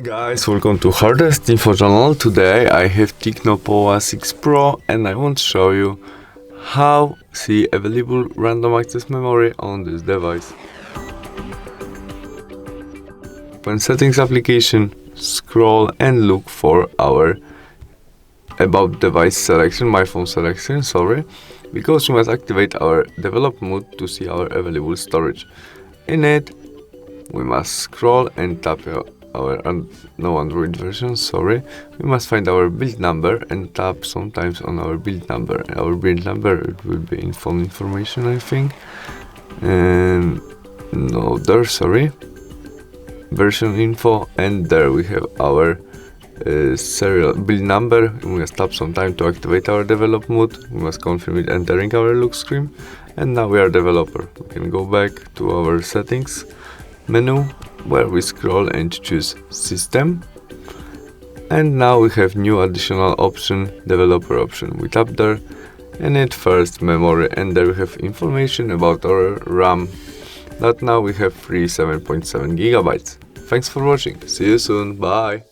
Hi guys, welcome to HardReset.Info channel. Today I have TECNO Pova 6 Pro and I want to show you how see available random access memory on this device. Open settings application, scroll and look for our about device selection, my phone selection, because we must activate our develop mode to see our available storage. In it, we must scroll and tap our no Android version, we must find our build number and tap sometimes on our build number. Our build number, it will be in phone information, I think, and no there, version info, and there we have our serial build number. We must tap some time to activate our develop mode. We must confirm it entering our look screen, and now we are developer. We can go back to our settings menu where we scroll and choose system, and now we have new additional option, developer option. We tap there and it first memory, and there we have information about our RAM that now we have free 7.7 gigabytes. Thanks for watching, see you soon, bye.